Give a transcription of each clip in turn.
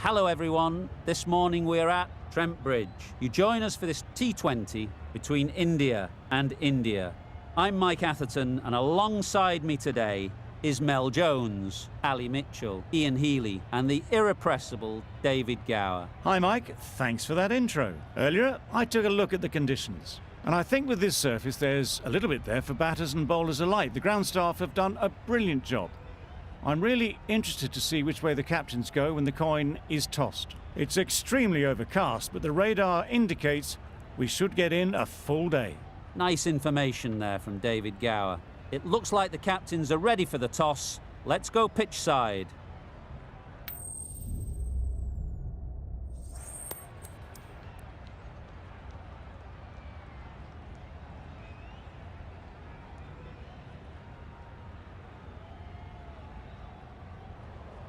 Hello everyone, this morning we're at Trent Bridge. You join us for this T20 between India and India. I'm Mike Atherton, and alongside me today is Mel Jones, Ali Mitchell, Ian Healy and the irrepressible David Gower. Hi Mike, thanks for that intro. Earlier I took a look at the conditions, and I think with this surface there's a little bit there for batters and bowlers alike. The ground staff have done a brilliant job. I'm really interested to see which way the captains go when the coin is tossed. It's extremely overcast, but the radar indicates we should get in a full day. Nice information there from David Gower. It looks like the captains are ready for the toss. Let's go pitch side.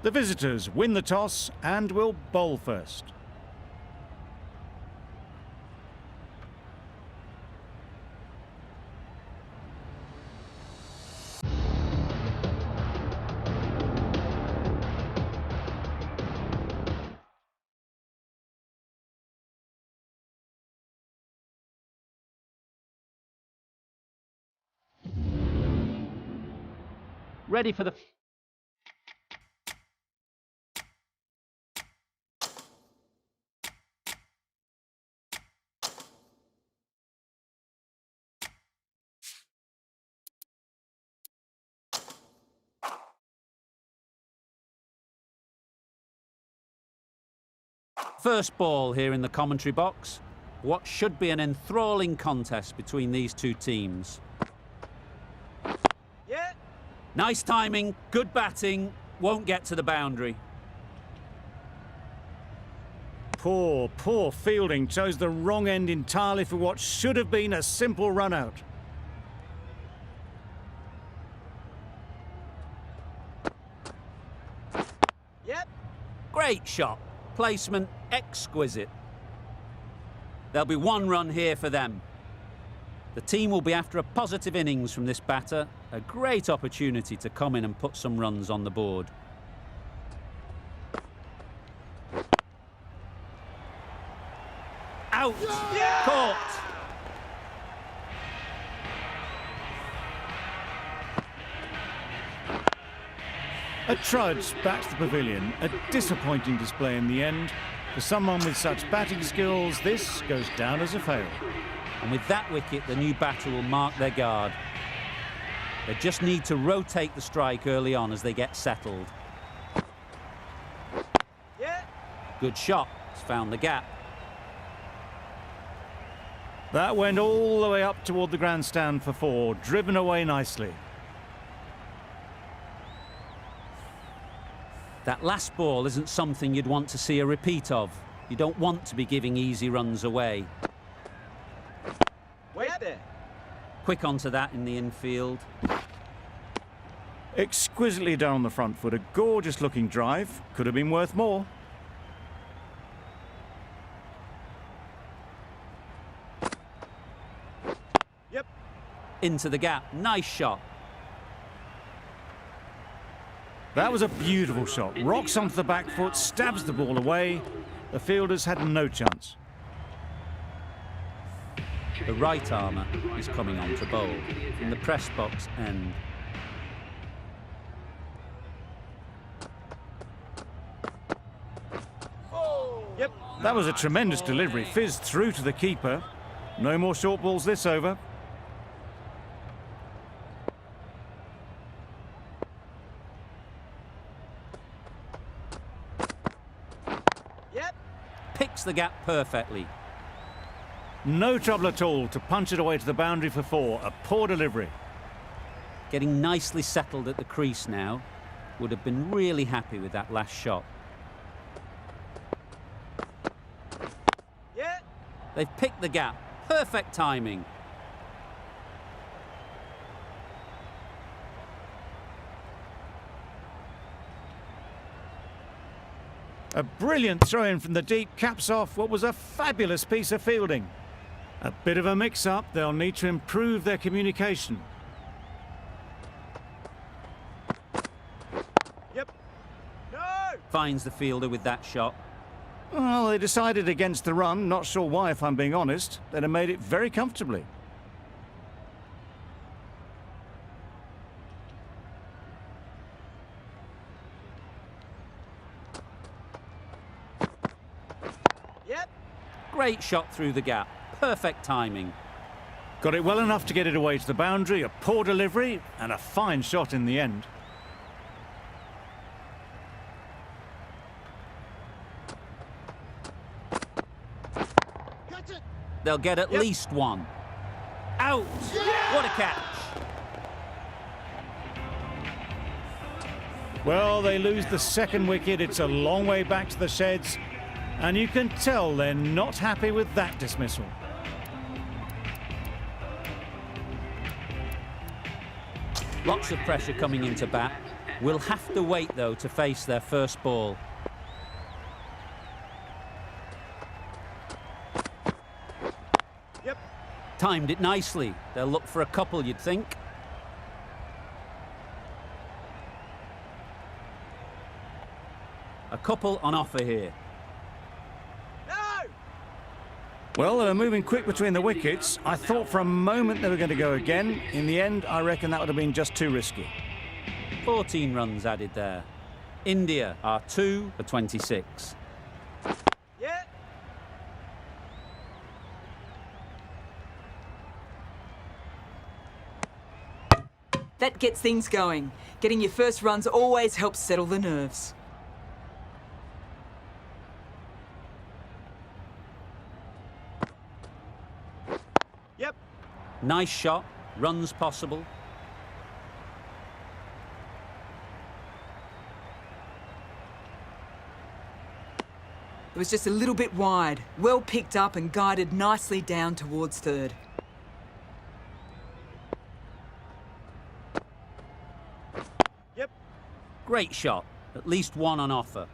The visitors win the toss and will bowl first. Ready for the... First ball here in the commentary box. What should be an enthralling contest between these two teams. Yeah. Nice timing, good batting, won't get to the boundary. Poor fielding, chose the wrong end entirely for what should have been a simple run out. Yep. Great shot. Placement exquisite. There'll be one run here for them. The team will be after a positive innings from this batter. A great opportunity to come in and put some runs on the board. Out! Yeah! Caught! A trudge back to the pavilion, a disappointing display in the end. For someone with such batting skills, this goes down as a fail. And with that wicket, the new batter will mark their guard. They just need to rotate the strike early on as they get settled. Yeah. Good shot. It's found the gap. That went all the way up toward the grandstand for four, driven away nicely. That last ball isn't something you'd want to see a repeat of. You don't want to be giving easy runs away. Wait there. Quick onto that in the infield. Exquisitely done on the front foot, a gorgeous looking drive. Could have been worth more. Yep. Into the gap. Nice shot. That was a beautiful shot. Rocks onto the back foot, stabs the ball away. The fielders had no chance. The right armour is coming on to bowl in the press box end. Yep. That was a tremendous delivery. Fizzed through to the keeper. No more short balls this over. Yep. Picks the gap perfectly. No trouble at all to punch it away to the boundary for four. A poor delivery. Getting nicely settled at the crease now. Would have been really happy with that last shot. Yeah. They've picked the gap. Perfect timing. A brilliant throw-in from the deep caps off what was a fabulous piece of fielding. A bit of a mix-up. They'll need to improve their communication. Yep. No. finds the fielder with that shot. Well, they decided against the run. Not sure why, if I'm being honest. They'd have made it very comfortably. Yep. Great shot through the gap. Perfect timing. Got it well enough to get it away to the boundary, a poor delivery, and a fine shot in the end. Catch it. They'll get at Yep. least one. Out! What a catch! Well, they lose the second wicket. It's a long way back to the sheds, and you can tell they're not happy with that dismissal. Lots of pressure coming into bat. We'll have to wait, though, to face their first ball. Yep. Timed it nicely. They'll look for a couple, you'd think. A couple on offer here. No. Well, they were moving quick between the wickets. I thought for a moment they were going to go again. In the end, I reckon that would have been just too risky. 14 runs added there. India are 2 for 26. Yeah. That gets things going. Getting your first runs always helps settle the nerves. Yep. Nice shot. Runs possible. It was just a little bit wide. Well picked up and guided nicely down towards third. Yep. Great shot. At least one on offer.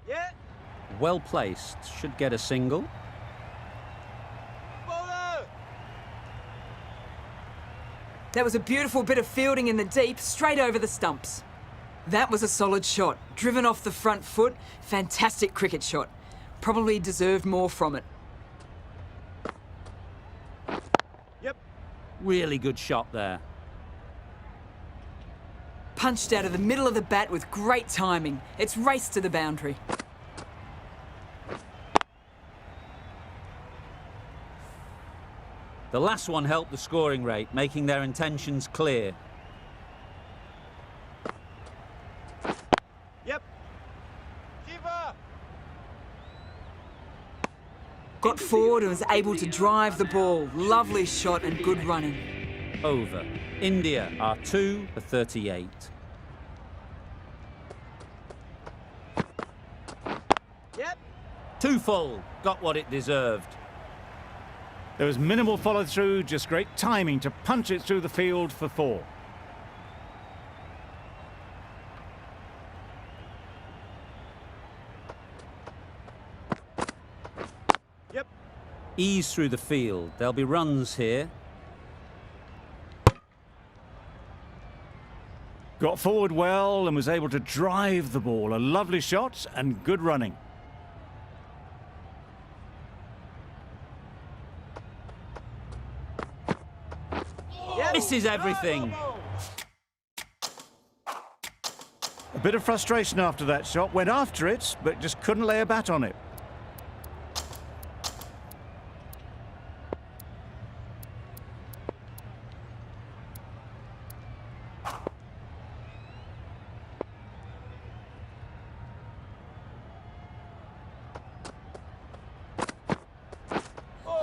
Yeah. Well placed. Should get a single. Bowler. That was a beautiful bit of fielding in the deep, straight over the stumps. That was a solid shot. Driven off the front foot. Fantastic cricket shot. Probably deserved more from it. Yep. Really good shot there. Punched out of the middle of the bat with great timing. It's raced to the boundary. The last one helped the scoring rate, making their intentions clear. Yep. Keeper. Got forward and was able to drive the ball. Lovely shot and good running. Over. India are 2 for 38. Yep. 2 full. Got what it deserved. There was minimal follow-through, just great timing to punch it through the field for 4. Yep. Ease through the field. There'll be runs here. Got forward well and was able to drive the ball. A lovely shot and good running. Yep. Misses everything. A bit of frustration after that shot. Went after it, but just couldn't lay a bat on it.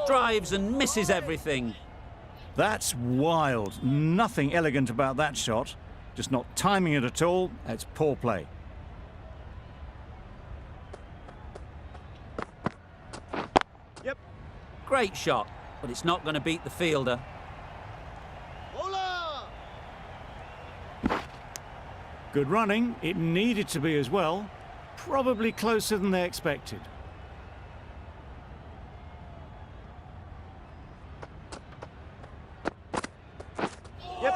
Drives and misses everything. That's wild. Nothing elegant about that shot. Just not timing it at all. It's poor play. Yep. Great shot, but it's not going to beat the fielder. Bowler. Good running. It needed to be as well. probably closer than they expected.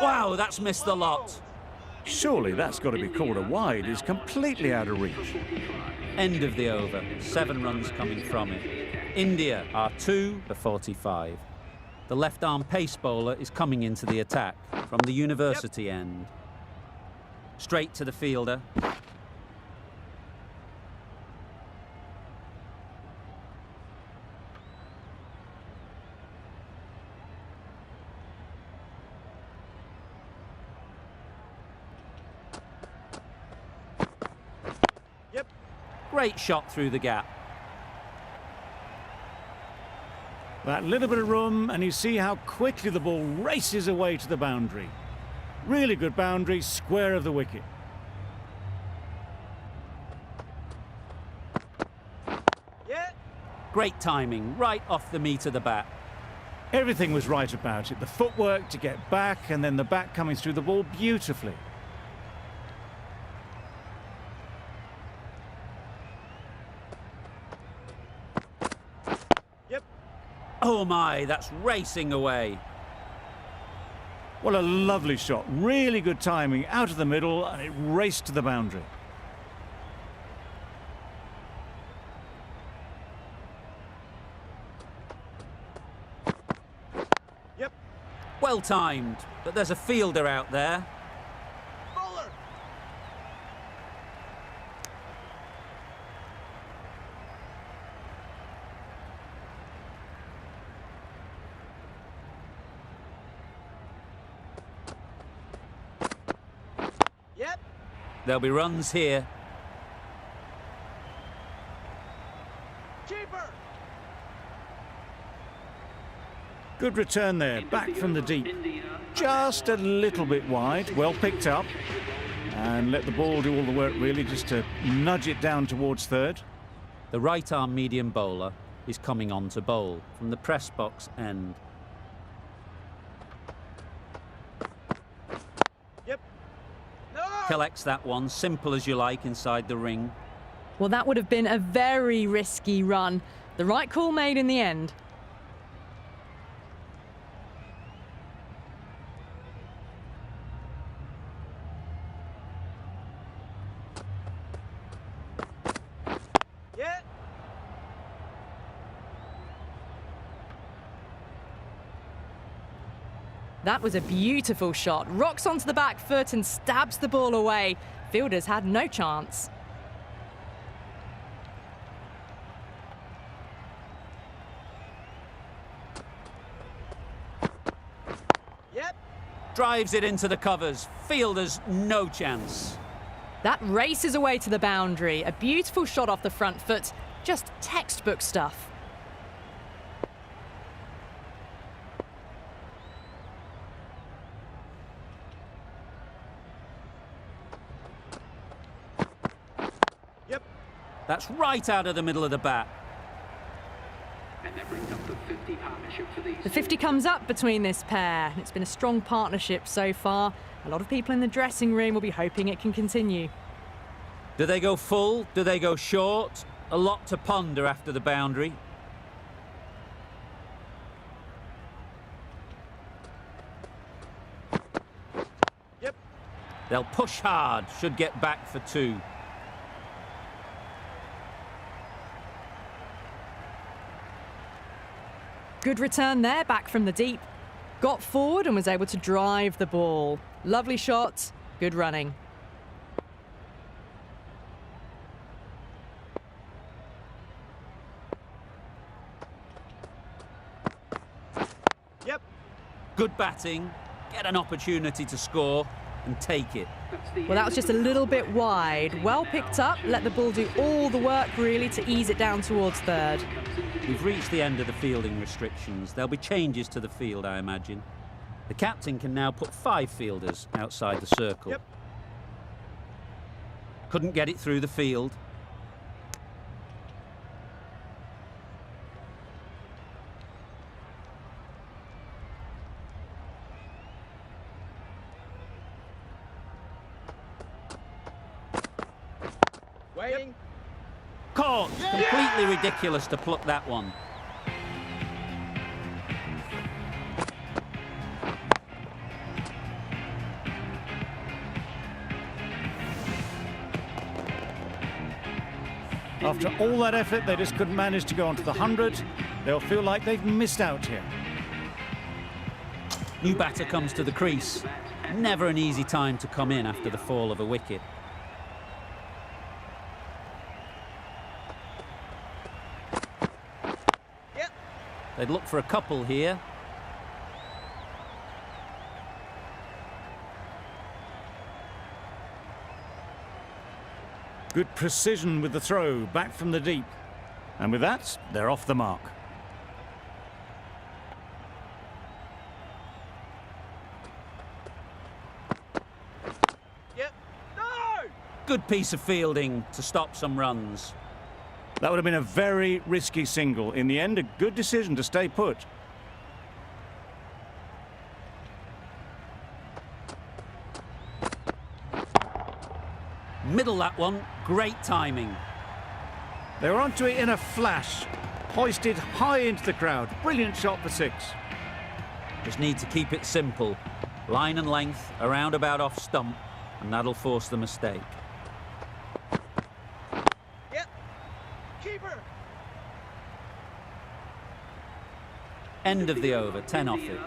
Wow, that's missed the lot. Surely that's got to be called a wide. It's completely out of reach. End of the over. 7 runs coming from it. India are 2 for 45. The left-arm pace bowler is coming into the attack from the university end. Straight to the fielder. Yep. Great shot through the gap. That little bit of room, and you see how quickly the ball races away to the boundary. Really good boundary, square of the wicket. Yeah. Great timing, right off the meat of the bat. Everything was right about it. The footwork to get back, and then the bat coming through the ball beautifully. Yep. Oh my, that's racing away. What a lovely shot. Really good timing, out of the middle, and it raced to the boundary. Yep. Well timed, but there's a fielder out there. Bowler. Yep. There'll be runs here. Keeper. Good return there, back from the deep. Just a little bit wide, well picked up. And let the ball do all the work really, just to nudge it down towards third. The right-arm medium bowler is coming on to bowl from the press box end. Yep. No. Collects that one, simple as you like, inside the ring. Well, that would have been a very risky run. The right call made in the end. Yeah. That was a beautiful shot. Rocks onto the back foot and stabs the ball away. Fielders had no chance. Yep. Drives it into the covers. Fielders, no chance. That races away to the boundary. A beautiful shot off the front foot. Just textbook stuff. Yep. That's right out of the middle of the bat. And that brings up the 50 partnership for these. The 50 comes up between this pair. It's been a strong partnership so far. A lot of people in the dressing room will be hoping it can continue. Do they go full? Do they go short? A lot to ponder after the boundary. Yep. They'll push hard, should get back for 2. Good return there, back from the deep. Got forward and was able to drive the ball. Lovely shot, good running. Yep. Good batting, get an opportunity to score and take it. Well, that was just a little bit wide. Well picked up, let the ball do all the work really to ease it down towards third. We've reached the end of the fielding restrictions. There'll be changes to the field, I imagine. The captain can now put 5 fielders outside the circle. Yep. Couldn't get it through the field. Waiting. Caught! Completely ridiculous to pluck that one. After all that effort, they just couldn't manage to go onto the 100. They'll feel like they've missed out here. New batter comes to the crease. Never an easy time to come in after the fall of a wicket. Yep. They'd look for a couple here. Good precision with the throw, back from the deep. And with that, they're off the mark. Yep. No! Good piece of fielding to stop some runs. That would have been a very risky single. In the end, a good decision to stay put. Middle that one, great timing. They were onto it in a flash. Hoisted high into the crowd. Brilliant shot for 6. Just need to keep it simple. Line and length, around about off stump, and that'll force the mistake. Yep. Keeper. End of the over, 10 off it.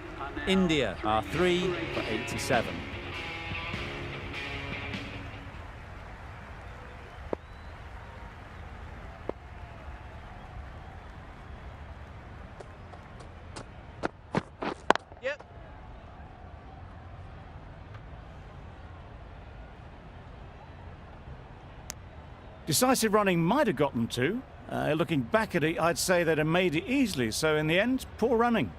India are 3 for 87. Yep. Decisive running might have got them to. Looking back at it, I'd say they'd have made it easily. So in the end, poor running.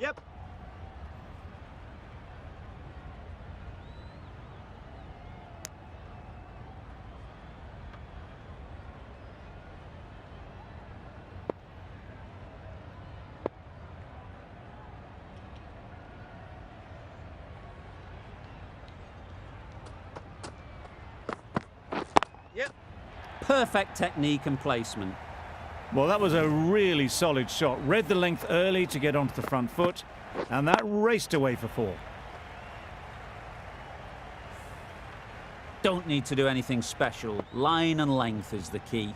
Yep. Yep. Perfect technique and placement. Well, that was a really solid shot. Read the length early to get onto the front foot, and that raced away for 4. Don't need to do anything special. Line and length is the key.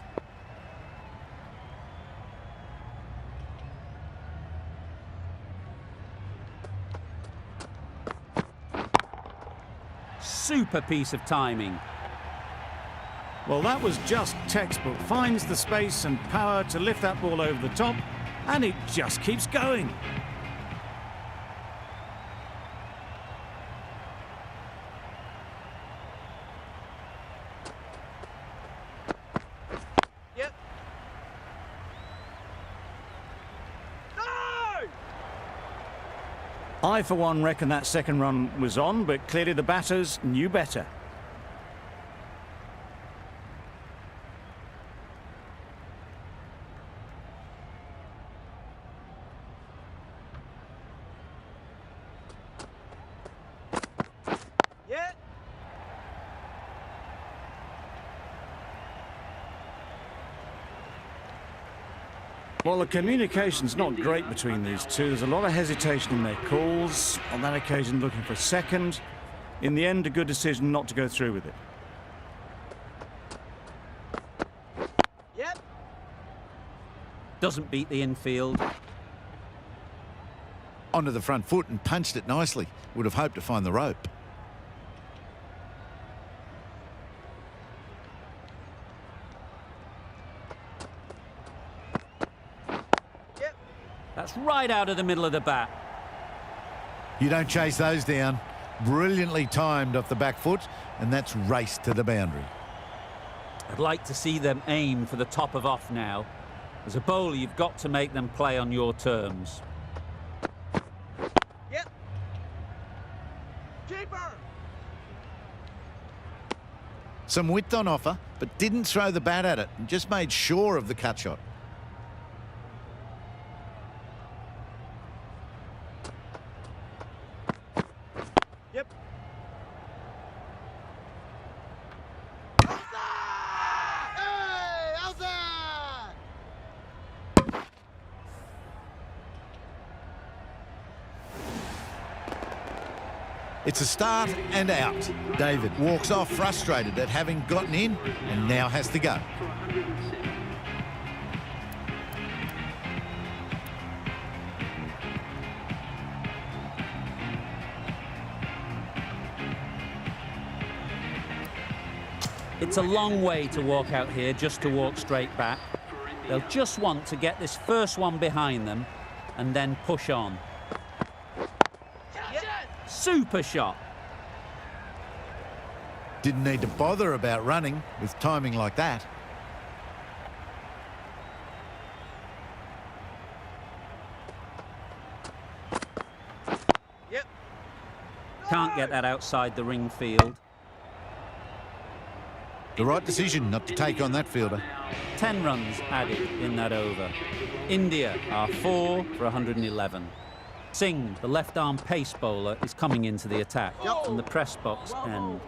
Super piece of timing. Well, that was just textbook. Finds the space and power to lift that ball over the top, and it just keeps going. Yep. No! I, for one, reckon that second run was on, but clearly the batters knew better. Yep. Well, the communication's not great between these two. There's a lot of hesitation in their calls. On that occasion, looking for a second. In the end, a good decision not to go through with it. Yep. Doesn't beat the infield. Onto the front foot and punched it nicely. Would have hoped to find the rope. Yep. That's right out of the middle of the bat. You don't chase those down. Brilliantly timed off the back foot, and that's raced to the boundary. I'd like to see them aim for the top of off now. As a bowler, you've got to make them play on your terms. Yep. Keeper. Some width on offer, but didn't throw the bat at it and just made sure of the cut shot. It's a start and out. David walks off frustrated at having gotten in and now has to go. For 106. It's a long way to walk out here just to walk straight back. They'll just want to get this first one behind them and then push on. Super shot. Didn't need to bother about running with timing like that. Yep. Can't get that outside the ring field. The right decision not to take on that fielder. 10 runs added in that over. India are 4 for 111. Singh, the left-arm pace bowler, is coming into the attack from the press box end.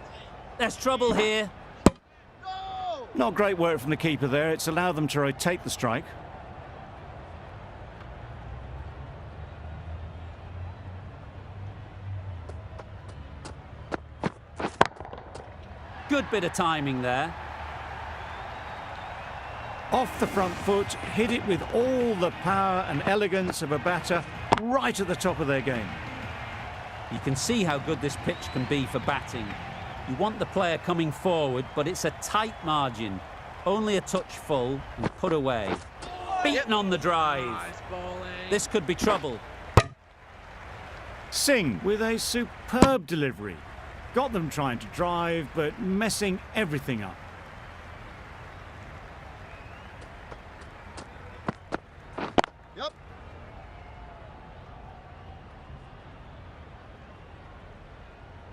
There's trouble here. No! Not great work from the keeper there. It's allowed them to rotate the strike. Good bit of timing there. Off the front foot, hit it with all the power and elegance of a batter right at the top of their game. You can see how good this pitch can be for batting. You want the player coming forward, but it's a tight margin. Only a touch full and put away. Beaten on the drive. This could be trouble. Singh with a superb delivery. Got them trying to drive, but messing everything up. Yep.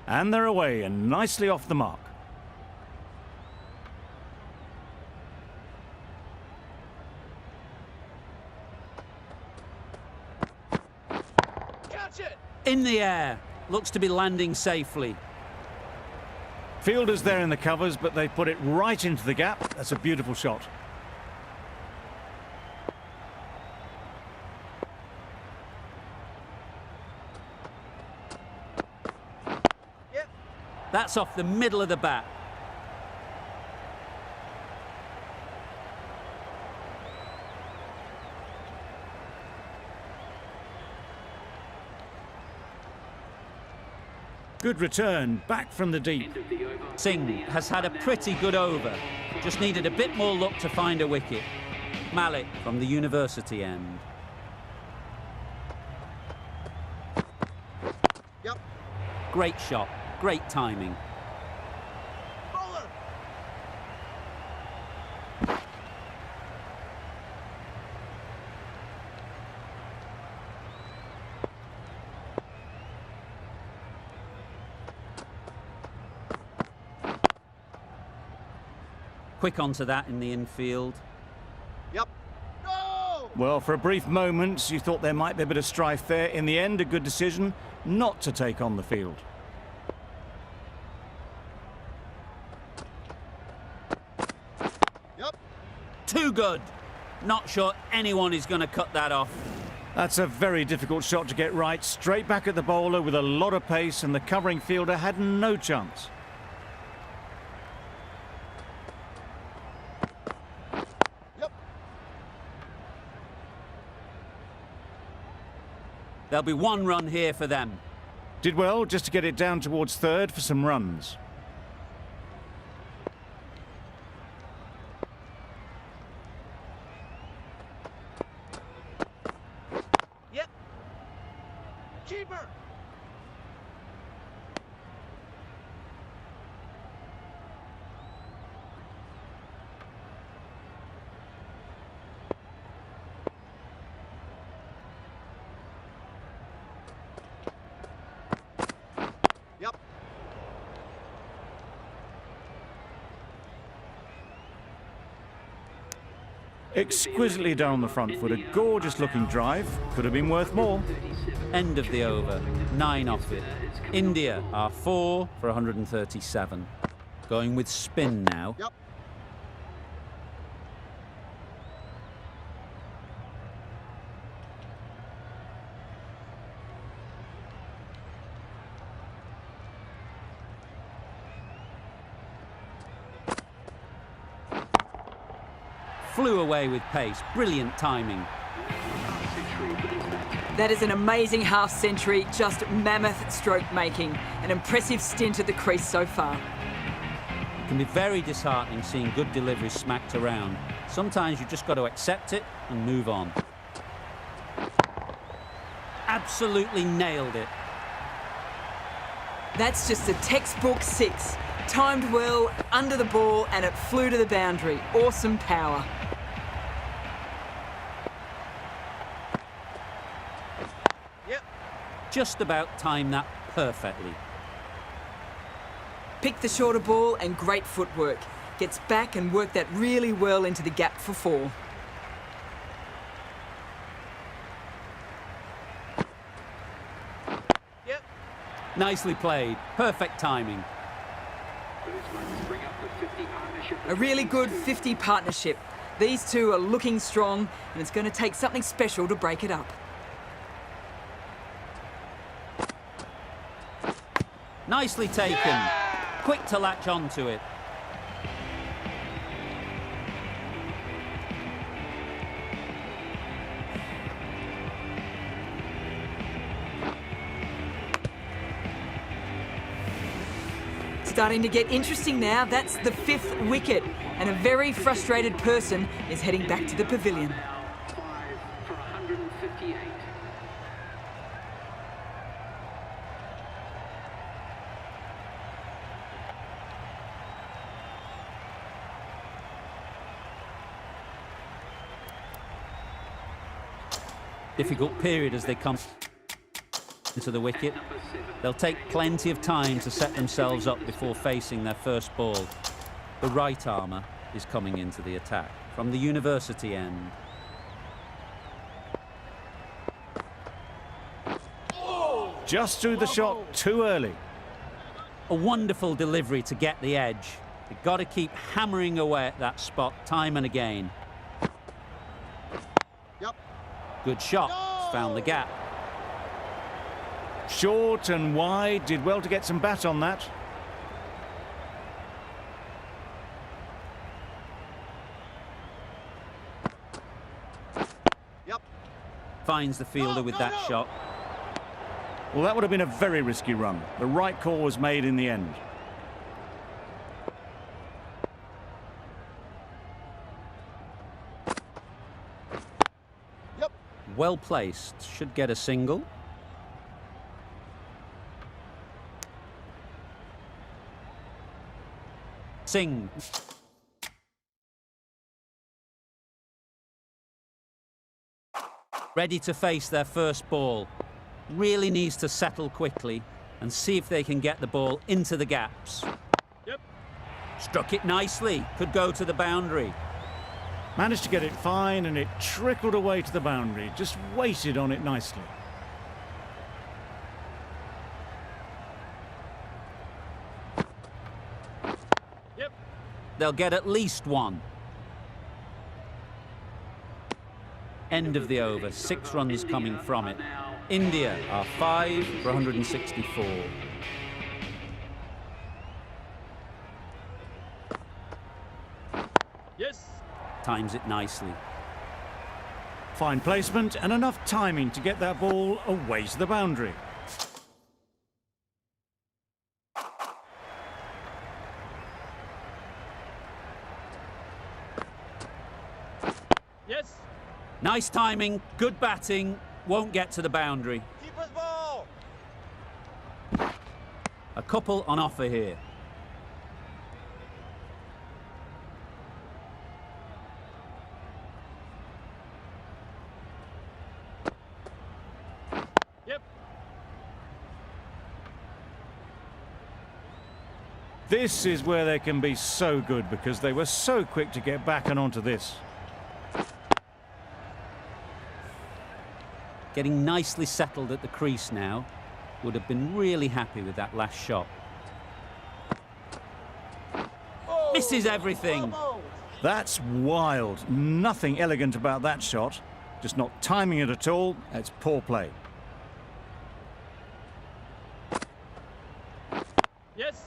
And they're away and nicely off the mark. Catch it! In the air. Looks to be landing safely. Fielders there in the covers, but they put it right into the gap. That's a beautiful shot. Yep. That's off the middle of the bat. Good return, back from the deep. End of the over. Singh has had a pretty good over. Just needed a bit more luck to find a wicket. Malik from the university end. Yep. Great shot, great timing. Bowler! Quick onto that in the infield. Yep. No! Well, for a brief moment, you thought there might be a bit of strife there. In the end, a good decision not to take on the field. Yep. Too good. Not sure anyone is going to cut that off. That's a very difficult shot to get right. Straight back at the bowler with a lot of pace, and the covering fielder had no chance. Yep. There'll be one run here for them. Did well just to get it down towards third for some runs. Yep. Keeper! Yep. Exquisitely done on the front foot. A gorgeous looking drive. Could have been worth more. End of the over. 9 off it. India are 4 for 137. Going with spin now. Yep. flew away with pace. Brilliant timing. That is an amazing half century, just mammoth stroke making. An impressive stint at the crease so far. It can be very disheartening seeing good deliveries smacked around. Sometimes you've just got to accept it and move on. Absolutely nailed it. That's just a textbook 6. Timed well, under the ball, and it flew to the boundary. Awesome power. Yep. Just about timed that perfectly. Picked the shorter ball and great footwork. Gets back and worked that really well into the gap for 4. Yep. Nicely played. Perfect timing. A really good 50 partnership. These two are looking strong, and it's going to take something special to break it up. Nicely taken. Quick to latch onto it. Starting to get interesting now. That's the 5th wicket, and a very frustrated person is heading back to the pavilion. Now 5 for 158. Difficult period as they come into the wicket. They'll take plenty of time to set themselves up before facing their first ball. The right armour is coming into the attack from the university end. Just threw the shot too early. A wonderful delivery to get the edge. They've got to keep hammering away at that spot time and again. Yep. Good shot. It's found the gap. Short and wide, did well to get some bat on that. Yep. Finds the fielder with that shot. Well, that would have been a very risky run. The right call was made in the end. Yep. Well placed. Should get a single. Singh. Ready to face their first ball. Really needs to settle quickly and see if they can get the ball into the gaps. Yep. Struck it nicely. Could go to the boundary. Managed to get it fine and it trickled away to the boundary. Just waited on it nicely. Yep. They'll get at least one. End of the over. 6 runs coming from it. India are 5 for 164. Yes. Times it nicely. Fine placement and enough timing to get that ball away to the boundary. Yes. Nice timing, good batting, won't get to the boundary. Keeper's ball. A couple on offer here. Yep. This is where they can be so good because they were so quick to get back and onto this. Getting nicely settled at the crease now. Would have been really happy with that last shot. Oh, Misses everything. almost. That's wild. Nothing elegant about that shot. Just not timing it at all. It's poor play. Yes.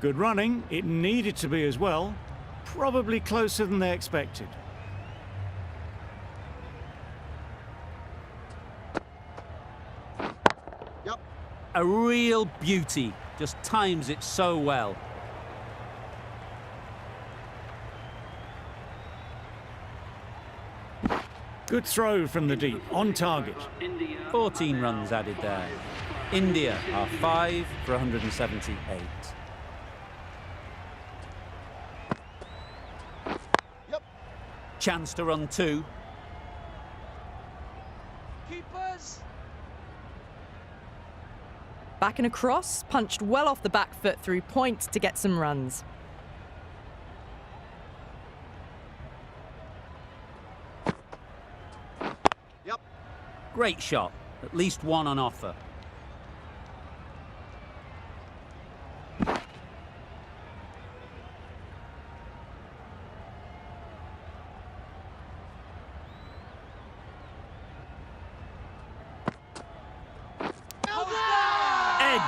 Good running. It needed to be as well. Probably closer than they expected. Yep. A real beauty. Just times it so well. Good throw from the deep, on target. 14 runs added there. India are 5 for 178. Yep. Chance to run 2. Keepers. Back and across, punched well off the back foot through point to get some runs. Yep. Great shot. At least one on offer. Edged.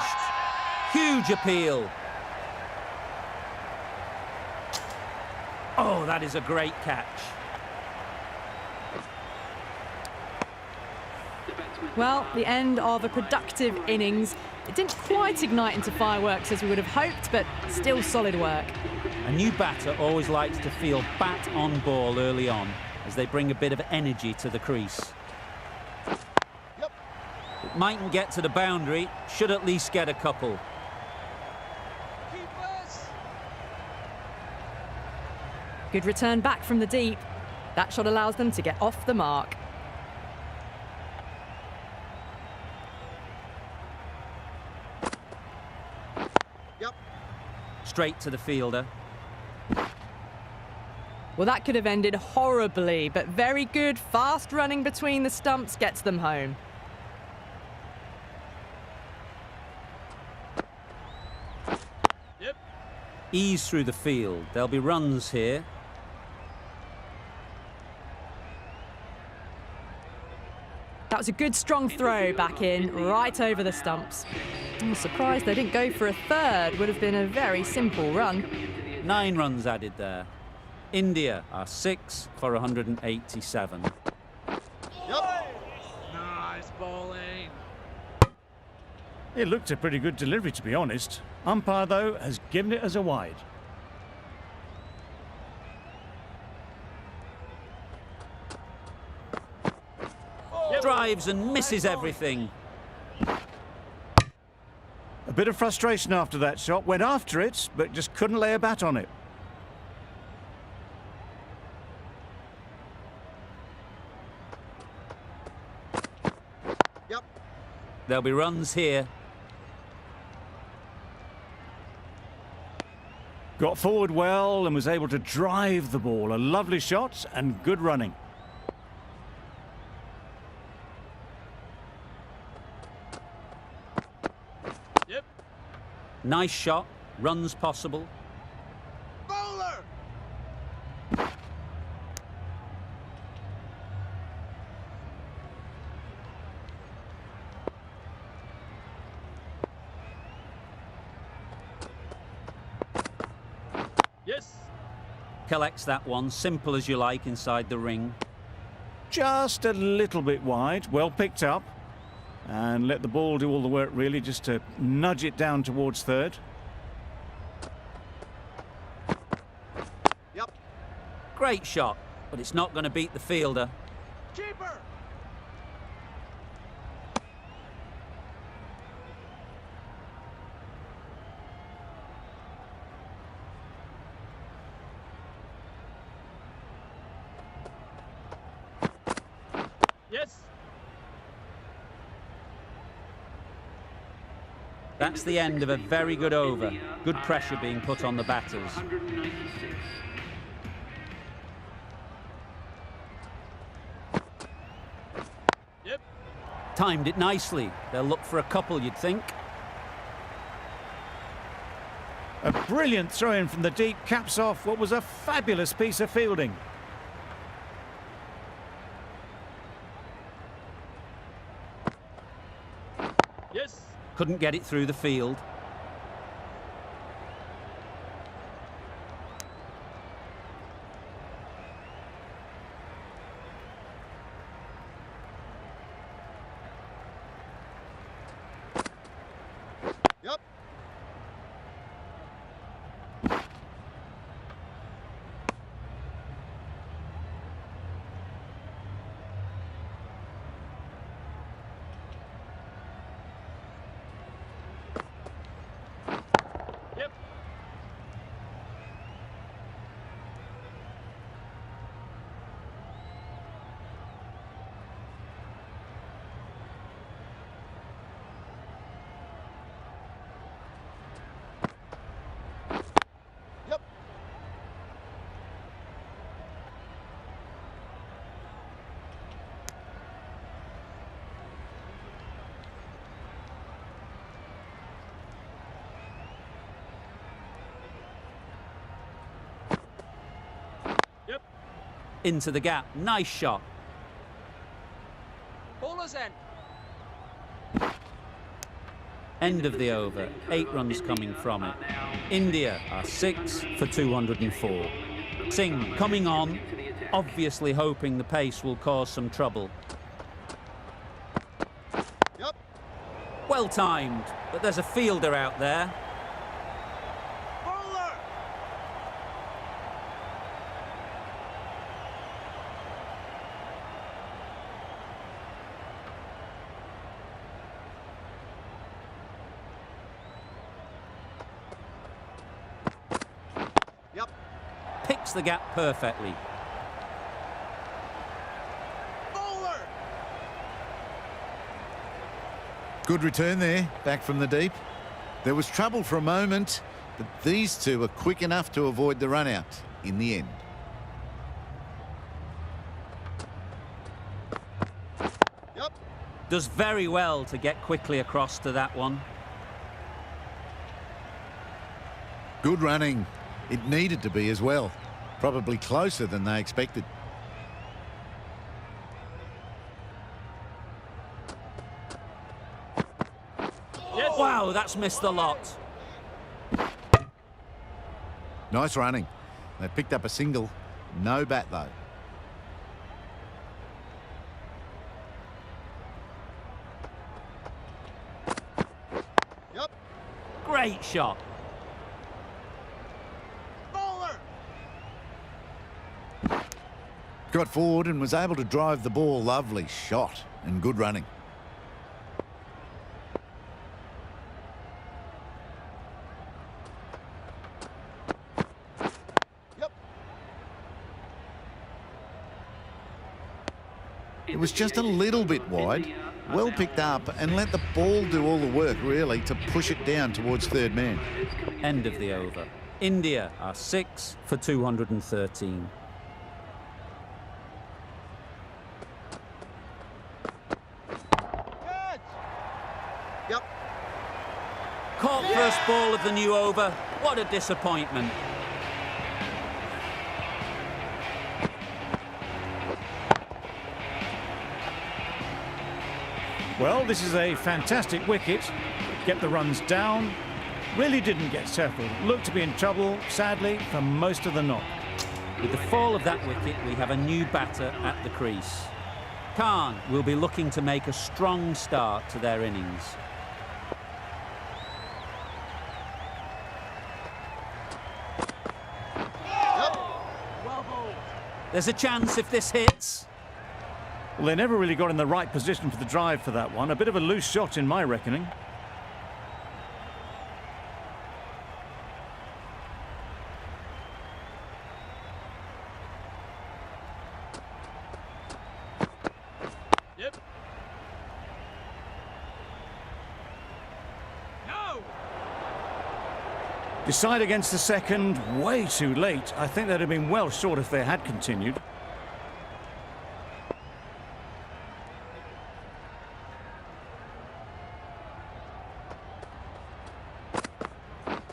Huge appeal. Oh, that is a great catch. Well, the end of a productive innings. It didn't quite ignite into fireworks as we would have hoped, but still solid work. A new batter always likes to feel bat on ball early on, as they bring a bit of energy to the crease. Yep. It mightn't get to the boundary, should at least get a couple. Keepers. Good return back from the deep. That shot allows them to get off the mark. Yep. Straight to the fielder. Well, that could have ended horribly, but very good, fast running between the stumps gets them home. Yep. Ease through the field. There'll be runs here. That was a good, strong throw back in, right over the stumps. I'm surprised they didn't go for a third. Would have been a very simple run. 9 runs added there. India are 6 for 187. Yep. Nice bowling. It looked a pretty good delivery, to be honest. Umpire, though, has given it as a wide. Drives and misses everything. A bit of frustration after that shot. Went after it, but just couldn't lay a bat on it. Yep. There'll be runs here. Got forward well and was able to drive the ball. A lovely shot and good running. Yep. Nice shot. Runs possible. Bowler. Yes. Collects that one. Simple as you like inside the ring. Just a little bit wide. Well picked up. And let the ball do all the work, really, just to nudge it down towards third. Yep. Great shot, but it's not going to beat the fielder. Keeper. Yes. That's the end of a very good over. Good pressure being put on the batters. 196. Yep. Timed it nicely. They'll look for a couple, you'd think. A brilliant throw-in from the deep caps off what was a fabulous piece of fielding. Yes. Couldn't get it through the field. Into the gap. Nice shot. Bowler's end. End of the over. 8 runs coming from it. India are 6 for 204. Singh coming on, obviously hoping the pace will cause some trouble. Yep. Well timed, but there's a fielder out there. Bowler. Yep. Picks the gap perfectly. Bowler. Good return there, back from the deep. There was trouble for a moment, but these two were quick enough to avoid the run out in the end. Yep. Does very well to get quickly across to that one. Good running. It needed to be as well. Probably closer than they expected. Yes. Wow, that's missed the lot. Nice running. They picked up a single. No bat though. Yep. Great shot. Bowler. Got forward and was able to drive the ball. Lovely shot and good running. Yep. It was just a little bit wide. Well picked up and let the ball do all the work really to push it down towards third man. End of the over. India are 6 for 213. Catch. Yep. Caught first ball of the new over. What a disappointment. Well, this is a fantastic wicket. Get the runs down. Really didn't get settled. Looked to be in trouble, sadly, for most of the knock. With the fall of that wicket, we have a new batter at the crease. Khan will be looking to make a strong start to their innings. Yep. Well bowled. There's a chance if this hits. Well, they never really got in the right position for the drive for that one. A bit of a loose shot in my reckoning. Yep. No. Decide against the second, way too late. I think they'd have been well short if they had continued.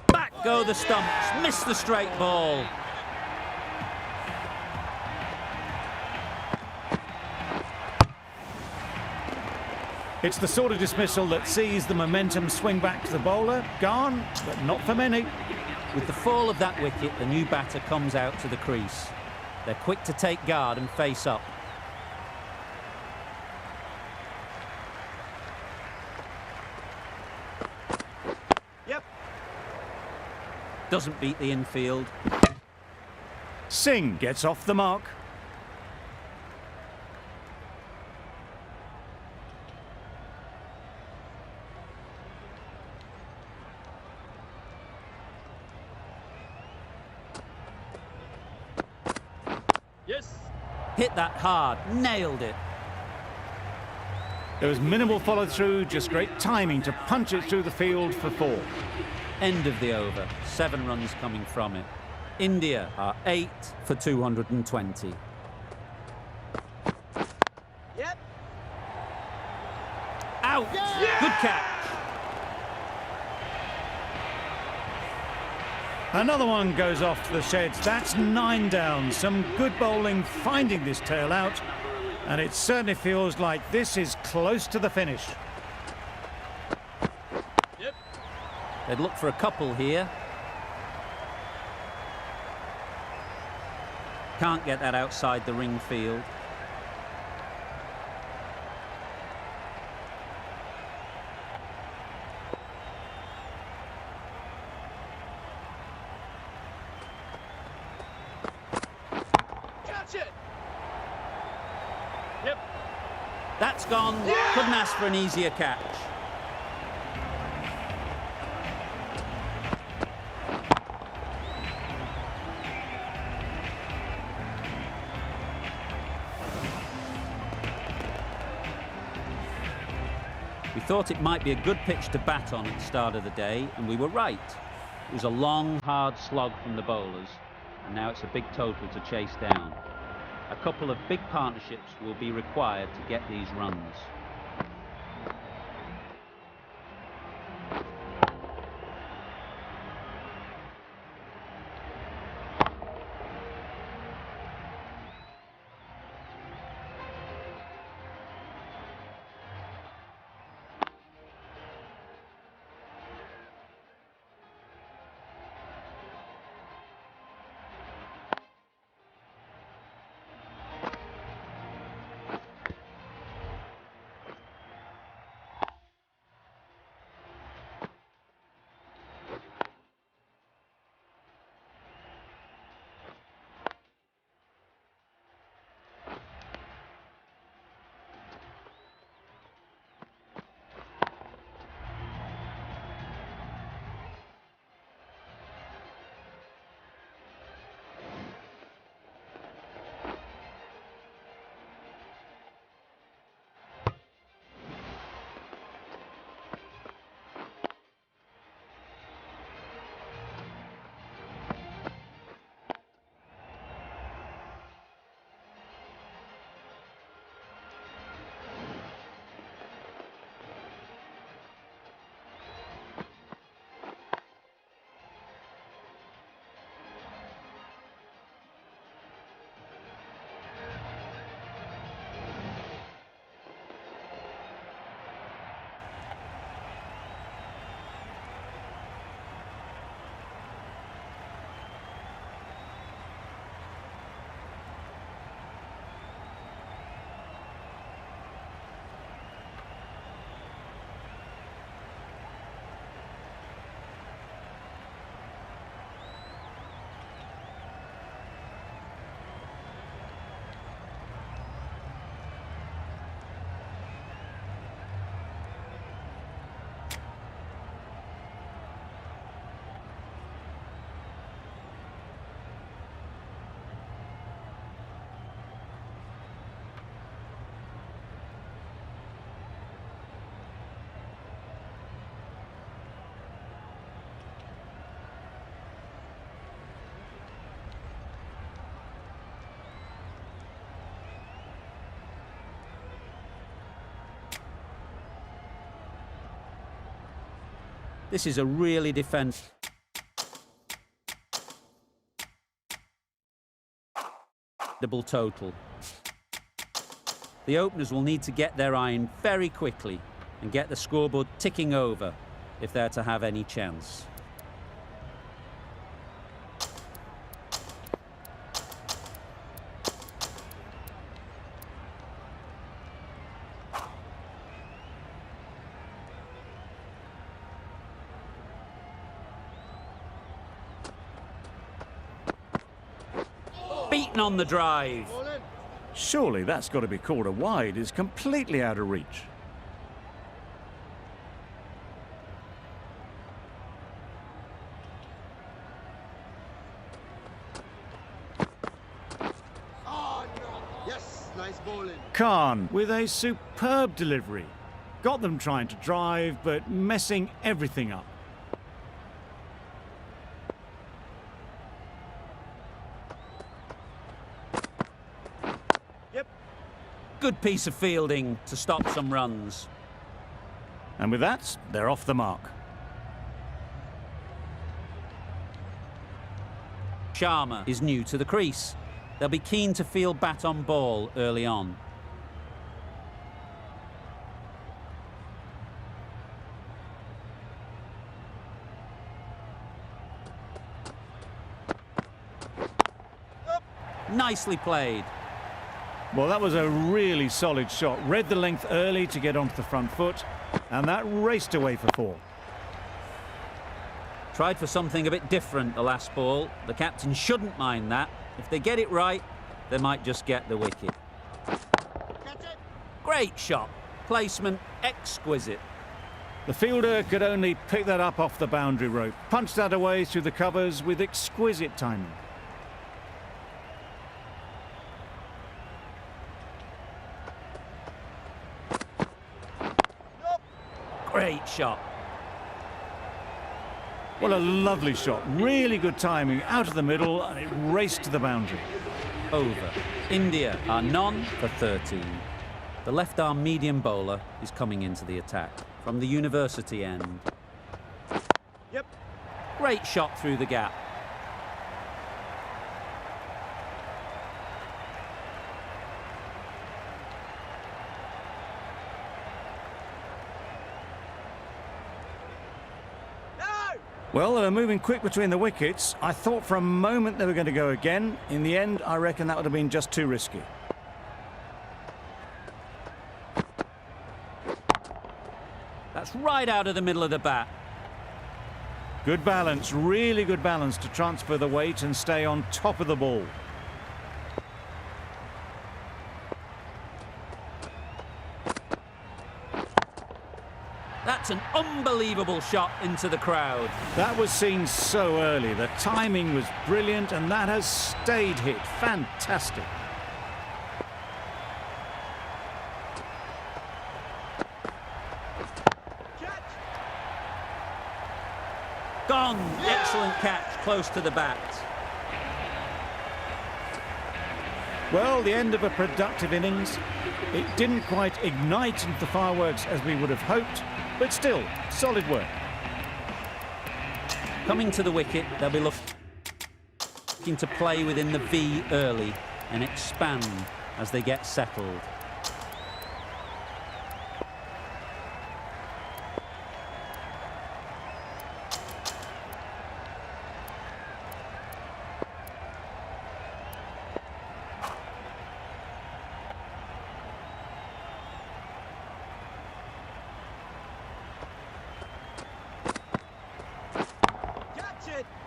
Back go the stumps. Missed the straight ball. It's the sort of dismissal that sees the momentum swing back to the bowler. Gone, but not for many. With the fall of that wicket, the new batter comes out to the crease. They're quick to take guard and face up. Yep. Doesn't beat the infield. Singh gets off the mark. Yes. Hit that hard. Nailed it. There was minimal follow-through, just great timing to punch it through the field for 4. End of the over. 7 runs coming from it. India are 8 for 220. Yep. Out! Good catch. Another one goes off to the sheds. That's 9 down. Some good bowling finding this tail out. And it certainly feels like this is close to the finish. Yep. They'd look for a couple here. Can't get that outside the ring field. Catch it. Yep. That's gone. Couldn't ask for an easier catch. We thought it might be a good pitch to bat on at the start of the day, and we were right. It was a long, hard slog from the bowlers, and now it's a big total to chase down. A couple of big partnerships will be required to get these runs. This is a really defensible total. The openers will need to get their iron very quickly and get the scoreboard ticking over if they're to have any chance. Beaten on the drive. Ball in. Surely that's got to be called a wide. It's completely out of reach. Oh, no. Yes, nice bowling. Khan with a superb delivery. Got them trying to drive, but messing everything up. Yep. Good piece of fielding to stop some runs. And with that, they're off the mark. Sharma is new to the crease. They'll be keen to feel bat on ball early on. Nicely played. Well, that was a really solid shot. Read the length early to get onto the front foot, and that raced away for 4. Tried for something a bit different the last ball. The captain shouldn't mind that. If they get it right, they might just get the wicket. Great shot. Placement exquisite. The fielder could only pick that up off the boundary rope. Punched that away through the covers with exquisite timing. Great shot. What a lovely shot. Really good timing. Out of the middle, and it raced to the boundary. Over. India are none for 13. The left-arm medium bowler is coming into the attack from the university end. Yep. Great shot through the gap. Well, they were moving quick between the wickets. I thought for a moment they were going to go again. In the end, I reckon that would have been just too risky. That's right out of the middle of the bat. Good balance, really good balance to transfer the weight and stay on top of the ball. That's an unbelievable shot into the crowd. That was seen so early. The timing was brilliant, and that has stayed hit. Fantastic. Gone. Excellent catch, close to the bat. Well, the end of a productive innings. It didn't quite ignite into the fireworks as we would have hoped, but still, solid work. Coming to the wicket, they'll be looking to play within the V early and expand as they get settled.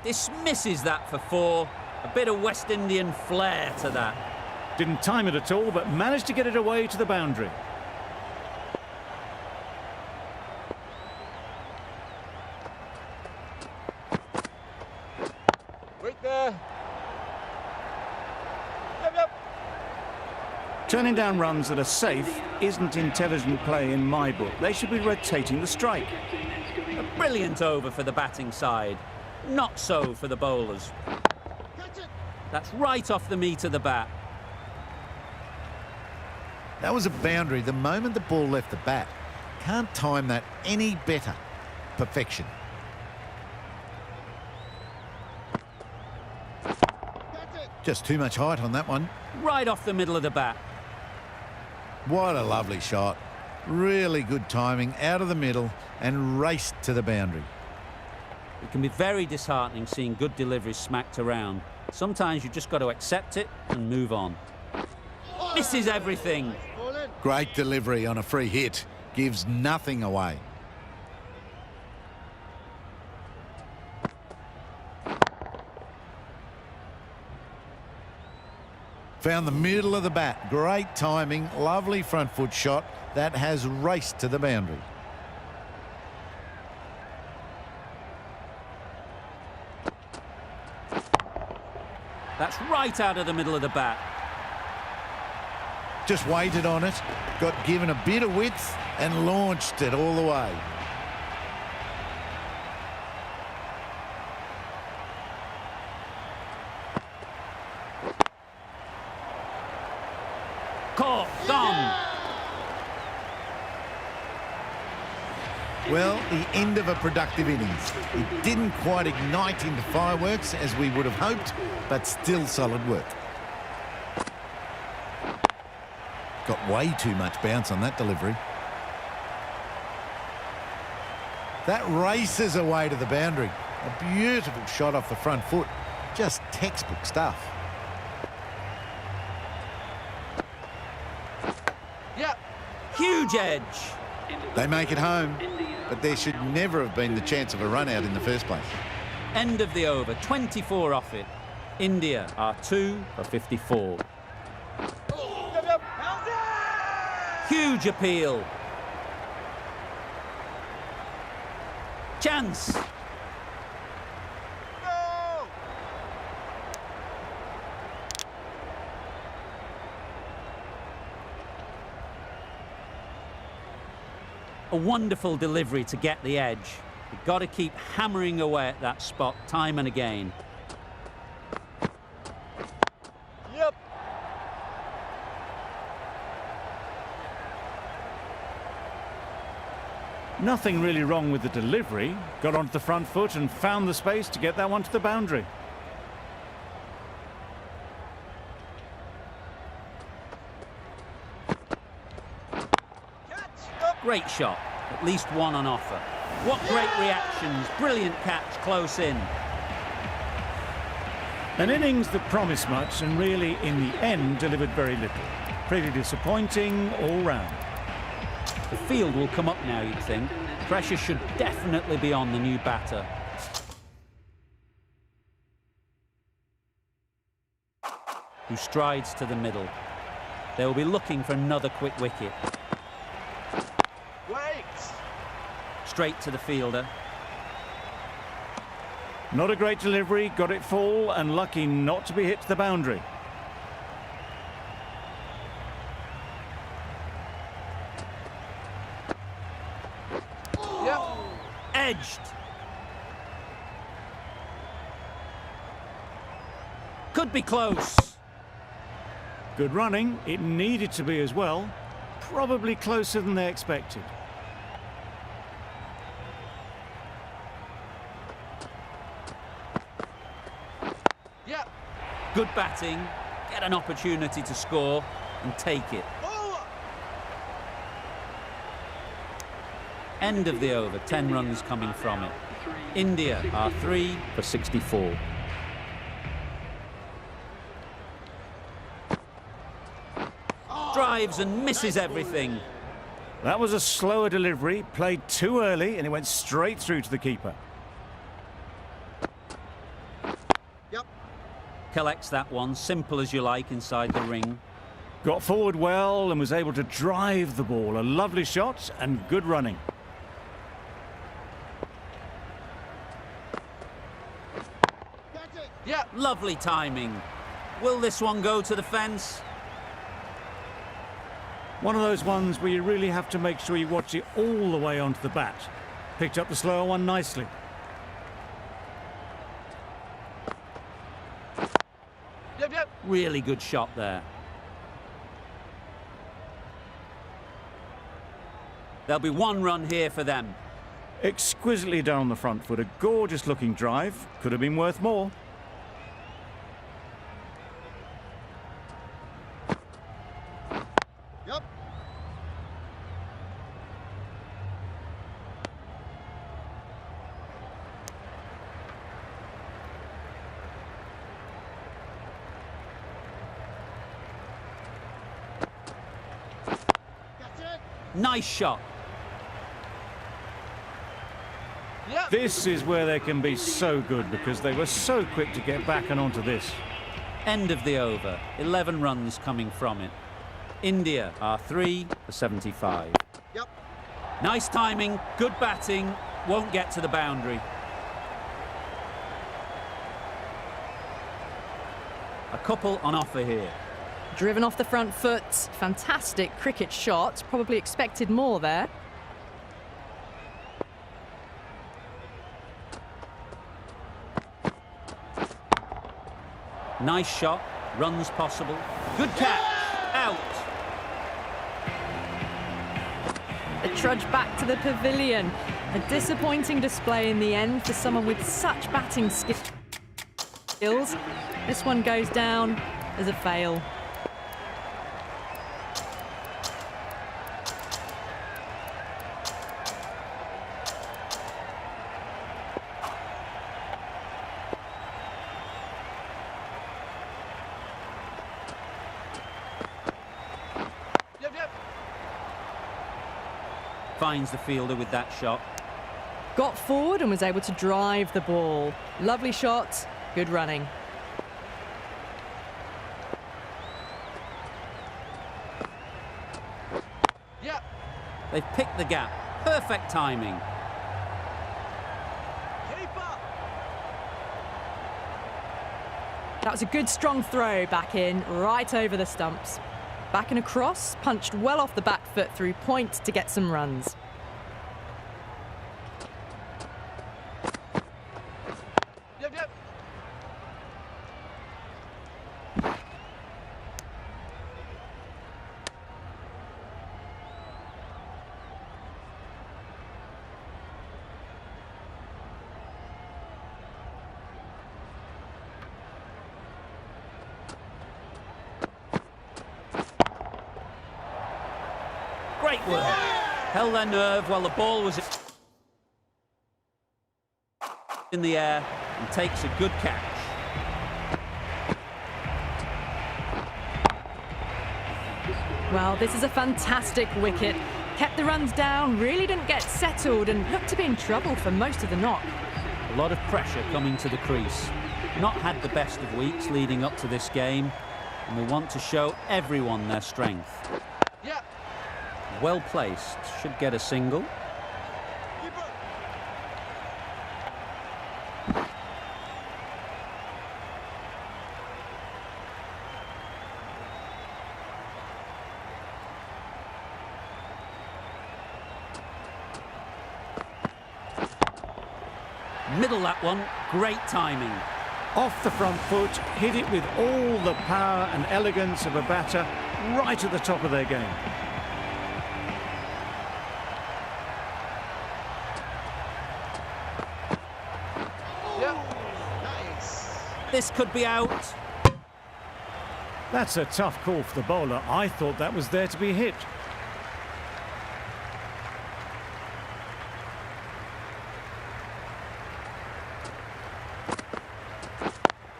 This misses that for 4. A bit of West Indian flair to that. Didn't time it at all, but managed to get it away to the boundary. Wait there. Yep. Turning down runs that are safe isn't intelligent play in my book. They should be rotating the strike. A brilliant over for the batting side. Not so for the bowlers. Catch it. That's right off the meat of the bat. That was a boundary the moment the ball left the bat. Can't time that any better. Perfection. Catch it. Just too much height on that one. Right off the middle of the bat. What a lovely shot. Really good timing, out of the middle and raced to the boundary. It can be very disheartening seeing good deliveries smacked around. Sometimes you've just got to accept it and move on. Misses everything. Ball in. Great delivery on a free hit. Gives nothing away. Found the middle of the bat. Great timing. Lovely front foot shot. That has raced to the boundary. That's right out of the middle of the bat. Just waited on it. Got given a bit of width and launched it all the way. Caught. Gone. Well, the end of a productive innings. It didn't quite ignite into fireworks as we would have hoped, but still solid work. Got way too much bounce on that delivery. That races away to the boundary. A beautiful shot off the front foot. Just textbook stuff. Yep. Huge edge. They make it home, but there should never have been the chance of a run out in the first place. End of the over, 24 off it. India are 2 for 54. Yep. How's it? Huge appeal. Chance. Go! A wonderful delivery to get the edge. You've got to keep hammering away at that spot time and again. Yep. Nothing really wrong with the delivery. Got onto the front foot and found the space to get that one to the boundary. Catch. Yep. Great shot. At least one on offer. What great reactions. Brilliant catch close in. An innings that promised much and really, in the end, delivered very little. Pretty disappointing all round. The field will come up now, you'd think. Pressure should definitely be on the new batter. Who strides to the middle. They will be looking for another quick wicket. Wait. Straight to the fielder. Not a great delivery, got it full and lucky not to be hit to the boundary. Yep. Edged. Could be close. Good running, it needed to be as well. Probably closer than they expected. Yep. Good batting. Get an opportunity to score and take it. Oh. End of the over, 10 runs coming from it. India are 3 for 64. Drives and misses everything. That was a slower delivery, played too early and it went straight through to the keeper. Yep. Collects that one, simple as you like, inside the ring. Got forward well and was able to drive the ball. A lovely shot and good running. Catch it. Yep. Lovely timing. Will this one go to the fence? One of those ones where you really have to make sure you watch it all the way onto the bat. Picked up the slower one nicely. Yep. Yep. Really good shot there. There'll be one run here for them. Exquisitely done on the front foot. A gorgeous looking drive. Could have been worth more. Yep. Catch it. Nice shot. Yep. This is where they can be so good because they were so quick to get back and onto this. End of the over, 11 runs coming from it. India are 3 for 75. Yep. Nice timing, good batting, won't get to the boundary. A couple on offer here. Driven off the front foot. Fantastic cricket shot. Probably expected more there. Nice shot, runs possible. Good catch, out. The trudge back to the pavilion. A disappointing display in the end for someone with such batting skills. This one goes down as a fail. Yep. Finds the fielder with that shot. Got forward and was able to drive the ball. Lovely shot, good running. Yep. They've picked the gap. Perfect timing. Keeper. That was a good strong throw back in, right over the stumps. Back and across, punched well off the back foot through point to get some runs. Yep. Great work. Held their nerve while the ball was in the air and takes a good catch. Well, this is a fantastic wicket. Kept the runs down, really didn't get settled and looked to be in trouble for most of the knock. A lot of pressure coming to the crease. Not had the best of weeks leading up to this game, and we want to show everyone their strength. Yep. Well placed, should get a single. Keeper. Middle that one, great timing. Off the front foot, hit it with all the power and elegance of a batter right at the top of their game. Yep. Nice. This could be out. That's a tough call for the bowler. I thought that was there to be hit.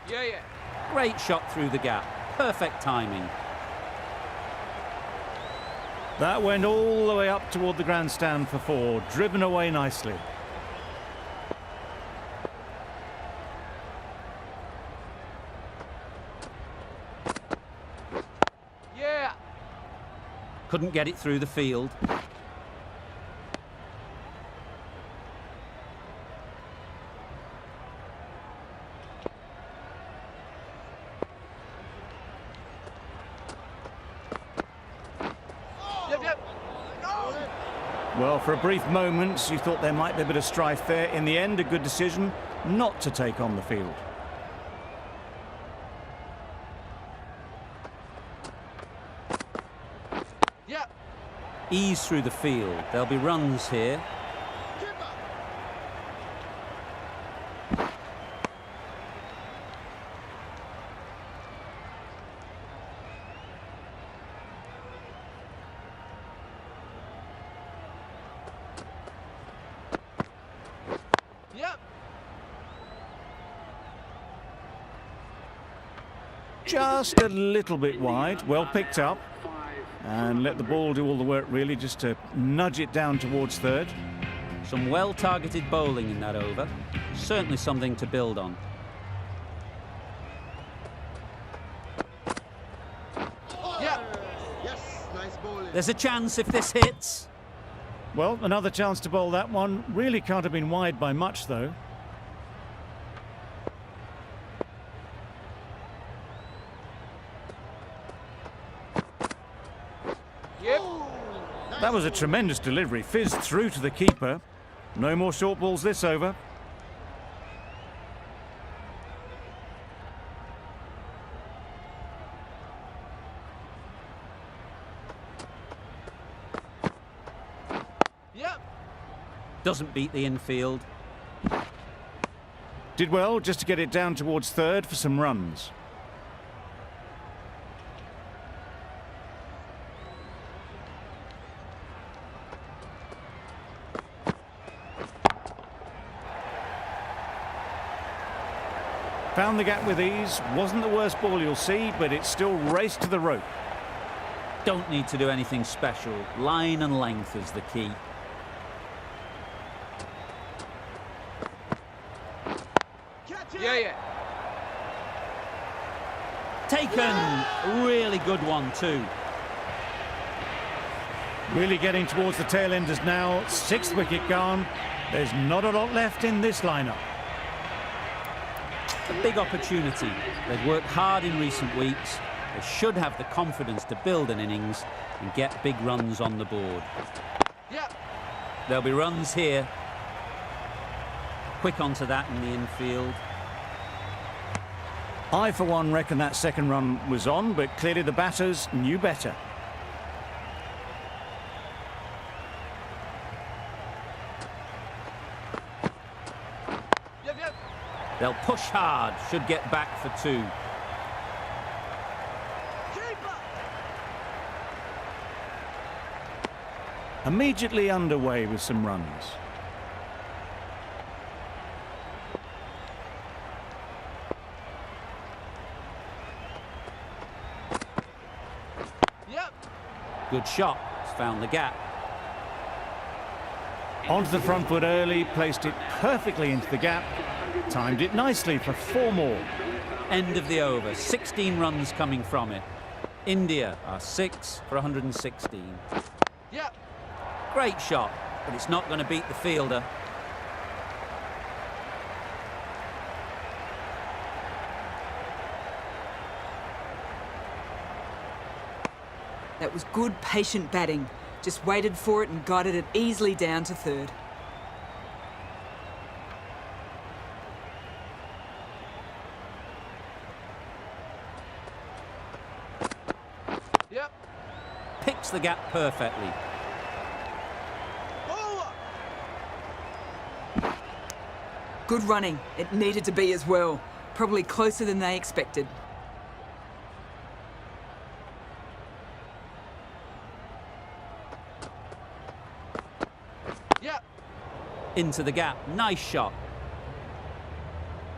Yeah. Great shot through the gap. Perfect timing. That went all the way up toward the grandstand for 4, driven away nicely. Yeah. Couldn't get it through the field. Yep. No. Well, for a brief moment, you thought there might be a bit of strife there. In the end, a good decision not to take on the field. Yep. Ease through the field. There'll be runs here. Keeper. Yep. Just a little bit wide, well picked up. And let the ball do all the work, really, just to nudge it down towards third. Some well-targeted bowling in that over. Certainly something to build on. Yep. Yes. Nice bowling. There's a chance if this hits. Well, another chance to bowl that one. Really can't have been wide by much, though. Yep. That was a tremendous delivery. Fizzed through to the keeper. No more short balls this over. Doesn't beat the infield. Did well just to get it down towards third for some runs. Found the gap with ease. Wasn't the worst ball you'll see, but it still raced to the rope. Don't need to do anything special. Line and length is the key. Catch it. Yeah. Taken. Really good one too. Really getting towards the tail enders now. Sixth wicket gone. There's not a lot left in this lineup. A big opportunity. They've worked hard in recent weeks. They should have the confidence to build an innings and get big runs on the board. Yeah. There'll be runs here. Quick onto that in the infield. I, for one, reckon that second run was on, but clearly the batters knew better. Yep. They'll push hard. Should get back for two. Keeper. Immediately underway with some runs. Yep. Good shot. It's found the gap. Onto the front foot early, placed it perfectly into the gap. Timed it nicely for 4 more. End of the over. 16 runs coming from it. India are 6 for 116. Yep. Great shot, but it's not going to beat the fielder. That was good, patient batting. Just waited for it and guided it easily down to third. Yep. Picks the gap perfectly. Over. Good running. It needed to be as well. Probably closer than they expected. Yep. Into the gap. Nice shot.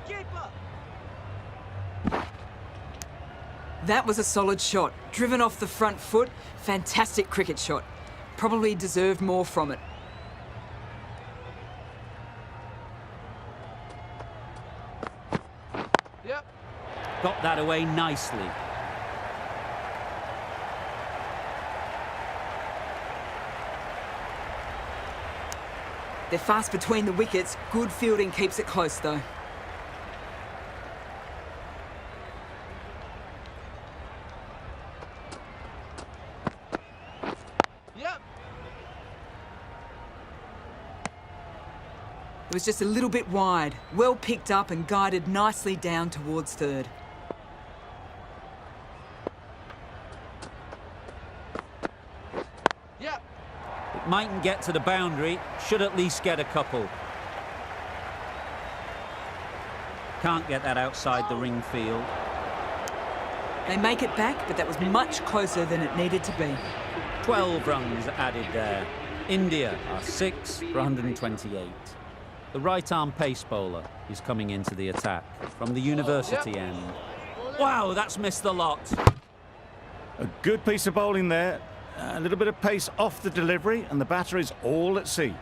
Keeper. That was a solid shot. Driven off the front foot. Fantastic cricket shot. Probably deserved more from it. Yep. Got that away nicely. They're fast between the wickets. Good fielding keeps it close though. Yep. It was just a little bit wide. Well picked up and guided nicely down towards third. Yep. It mightn't get to the boundary. Should at least get a couple. Can't get that outside the ring field. They make it back, but that was much closer than it needed to be. 12 runs added there. India are 6 for 128. The right-arm pace bowler is coming into the attack from the university end. Wow, that's missed the lot. A good piece of bowling there. A little bit of pace off the delivery, and the batter is all at sea.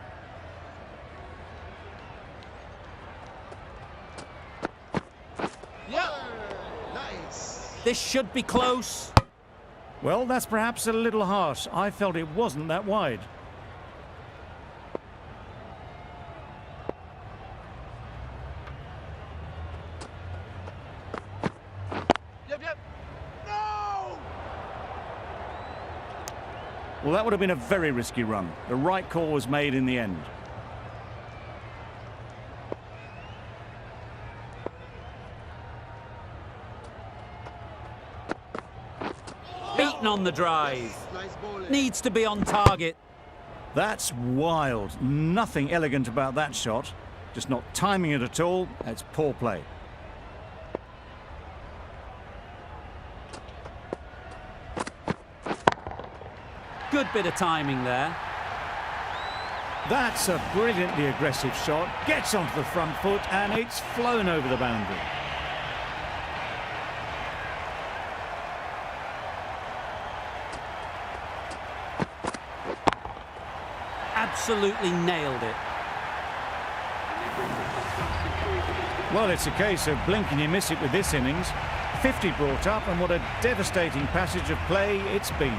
Yep. Nice. This should be close. Well, that's perhaps a little harsh. I felt it wasn't that wide. Yep. No! Well, that would have been a very risky run. The right call was made in the end. Beaten on the drive. Nice bowling. Needs to be on target. That's wild. Nothing elegant about that shot. Just not timing it at all. It's poor play. Good bit of timing there. That's a brilliantly aggressive shot. Gets onto the front foot and it's flown over the boundary. Absolutely nailed it. Well, it's a case of blink and you miss it with this innings. 50 brought up, and what a devastating passage of play it's been.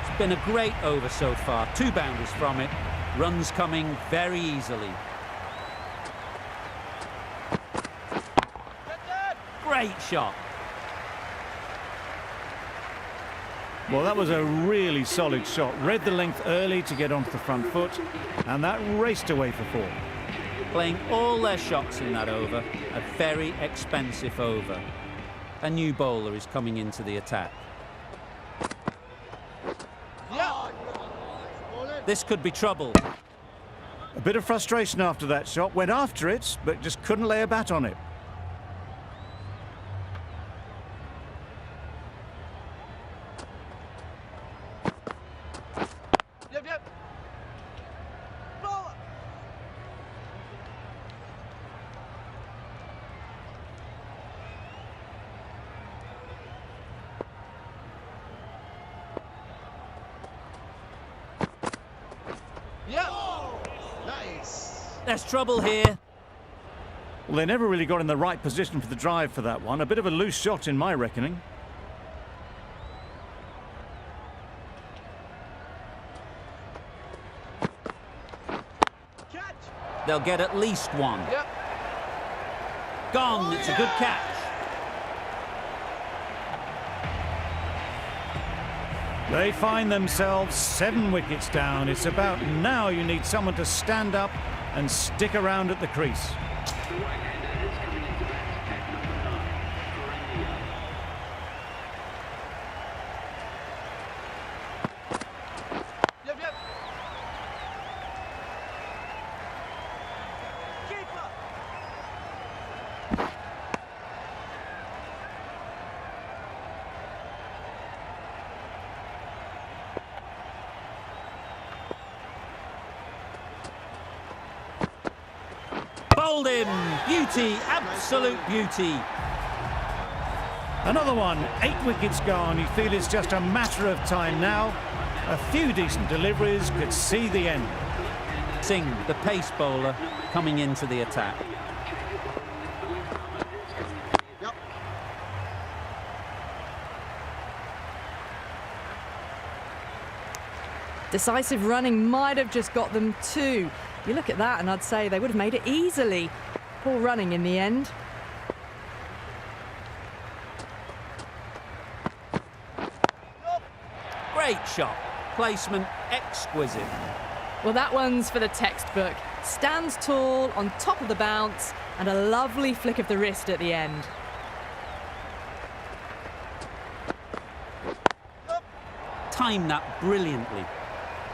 It's been a great over so far. 2 boundaries from it. Runs coming very easily. Great shot. Well, that was a really solid shot. Read the length early to get onto the front foot, and that raced away for 4. Playing all their shots in that over. A very expensive over. A new bowler is coming into the attack. Yeah. This could be trouble. A bit of frustration after that shot. Went after it, but just couldn't lay a bat on it. Yep, yep. Ball. Yep. Nice. There's trouble here. Well, they never really got in the right position for the drive for that one. A bit of a loose shot in my reckoning. Catch. They'll get at least 1. Yep. Gone. It's a good catch. They find themselves 7 wickets down. It's about now you need someone to stand up and stick around at the crease. The right-hander is coming into bat at number 9, Karania. Yep, yep. Keeper. Bowled him. Beauty. Absolute beauty. Another one, 8 wickets gone. You feel it's just a matter of time now. A few decent deliveries could see the end. Singh, the pace bowler, coming into the attack. Yep. Decisive running might have just got them 2. You look at that and I'd say they would have made it easily. Poor running in the end. Great shot. Placement exquisite. Well, that one's for the textbook. Stands tall, on top of the bounce, and a lovely flick of the wrist at the end. Timed that brilliantly.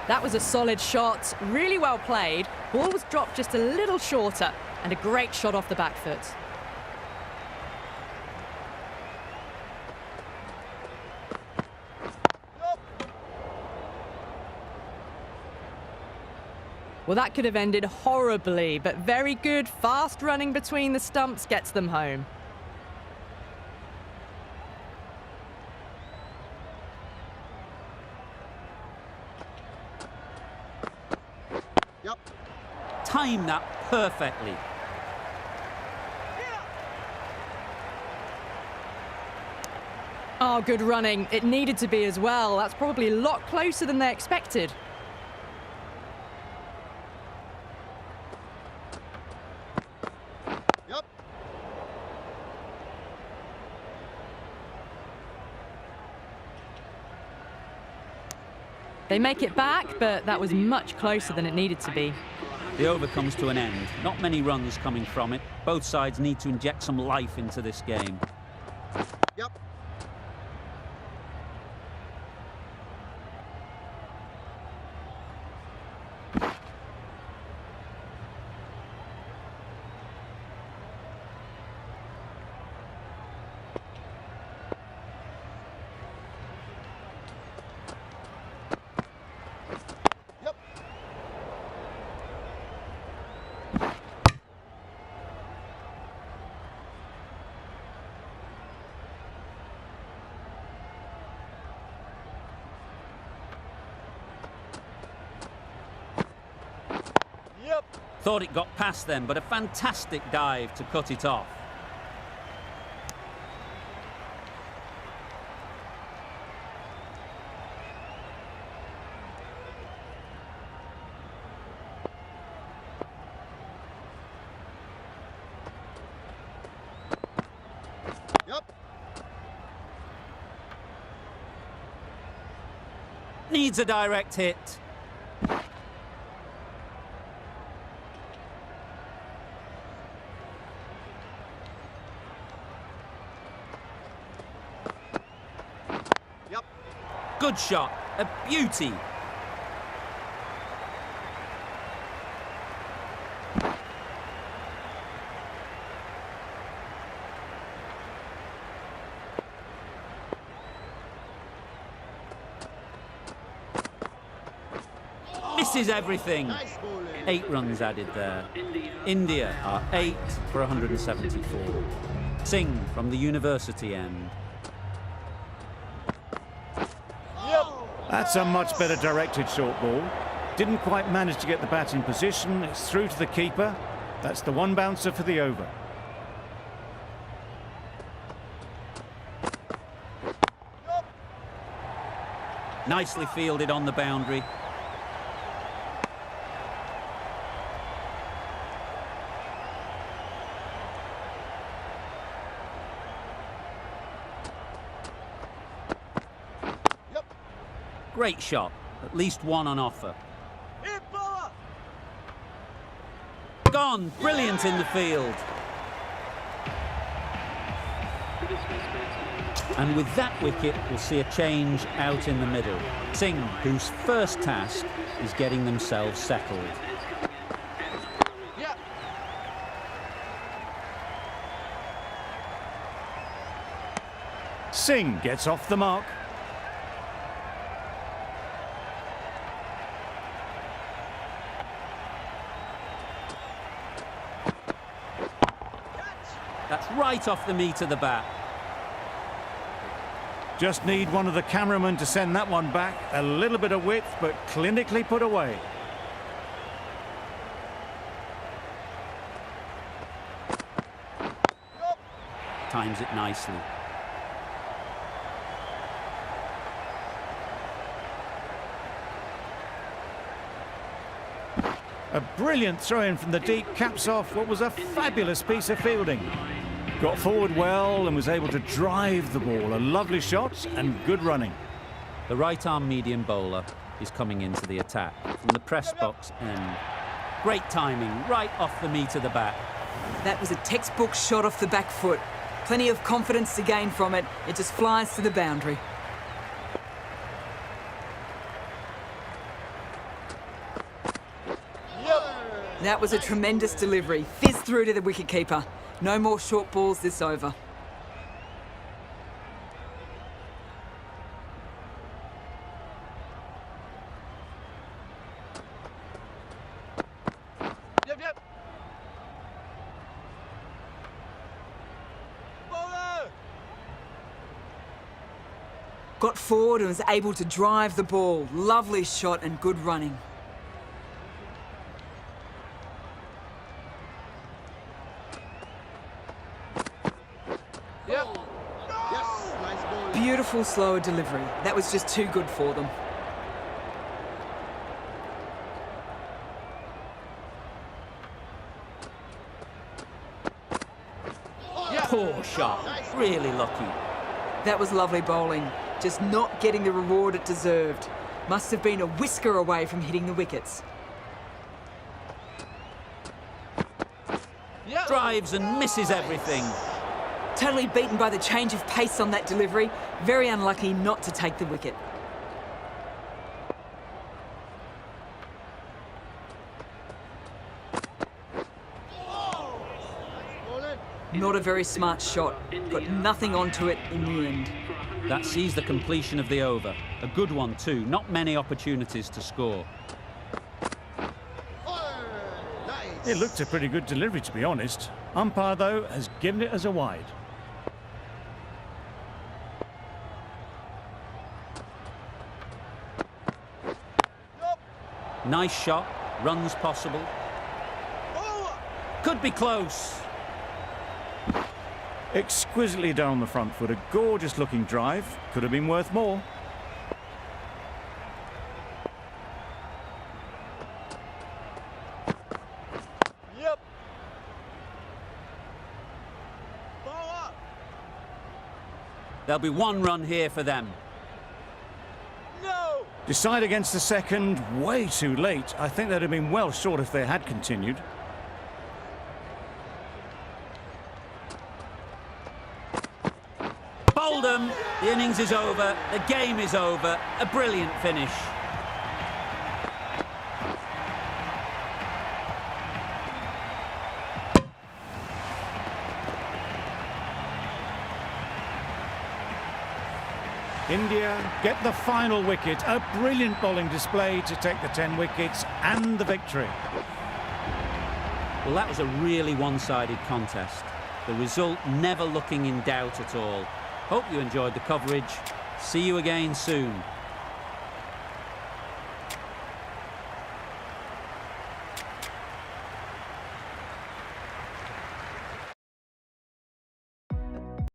That was a solid shot, really well played. Ball was dropped just a little shorter, and a great shot off the back foot. Well, that could have ended horribly, but very good, fast running between the stumps gets them home. Yep. Timed that perfectly. Oh, good running. It needed to be as well. That's probably a lot closer than they expected. Yep. They make it back, but that was much closer than it needed to be. The over comes to an end. Not many runs coming from it. Both sides need to inject some life into this game. Yep. Thought it got past them, but a fantastic dive to cut it off. Yep. Needs a direct hit. Yep. Good shot. A beauty. Misses everything. Nice bowling. 8 runs added there. India are 8 for 174. Singh from the university end. That's a much better directed short ball. Didn't quite manage to get the bat in position. It's through to the keeper. That's the one bouncer for the over. Nicely fielded on the boundary. Yep. Great shot. At least one on offer. Hit bowler. Gone. Brilliant in the field. And with that wicket, we'll see a change out in the middle. Singh, whose first task is getting themselves settled. Yep. Singh gets off the mark. That's right off the meat of the bat. Just need one of the cameramen to send that one back. A little bit of width, but clinically put away. Times it nicely. A brilliant throw-in from the deep caps off what was a fabulous piece of fielding. Got forward well and was able to drive the ball. A lovely shot and good running. The right-arm medium bowler is coming into the attack from the press box end. Great timing, right off the meat of the bat. That was a textbook shot off the back foot. Plenty of confidence to gain from it. It just flies to the boundary. That was a tremendous delivery. Fizz through to the wicketkeeper. No more short balls this over. Yep. Yep. Bowler. Got forward and was able to drive the ball. Lovely shot and good running. Yep. Yes. Nice bowling. Beautiful slower delivery. That was just too good for them. Poor shot. Really lucky. That was lovely bowling. Just not getting the reward it deserved. Must have been a whisker away from hitting the wickets. Yep. Drives and misses everything. Totally beaten by the change of pace on that delivery. Very unlucky not to take the wicket. Bowling. Not a very smart shot. Got nothing onto it in the end. That sees the completion of the over. A good one too. Not many opportunities to score. Nice. It looked a pretty good delivery, to be honest. Umpire, though, has given it as a wide. Nice shot. Runs possible. Could be close. Exquisitely done on the front foot. A gorgeous looking drive. Could have been worth more. Yep. Power. There'll be one run here for them. No. Decide against the second way too late. I think they'd have been well short if they had continued. Bowled them. The innings is over. The game is over. A brilliant finish. India get the final wicket. A brilliant bowling display to take the 10 wickets and the victory. Well, that was a really one-sided contest. The result never looking in doubt at all. Hope you enjoyed the coverage. See you again soon.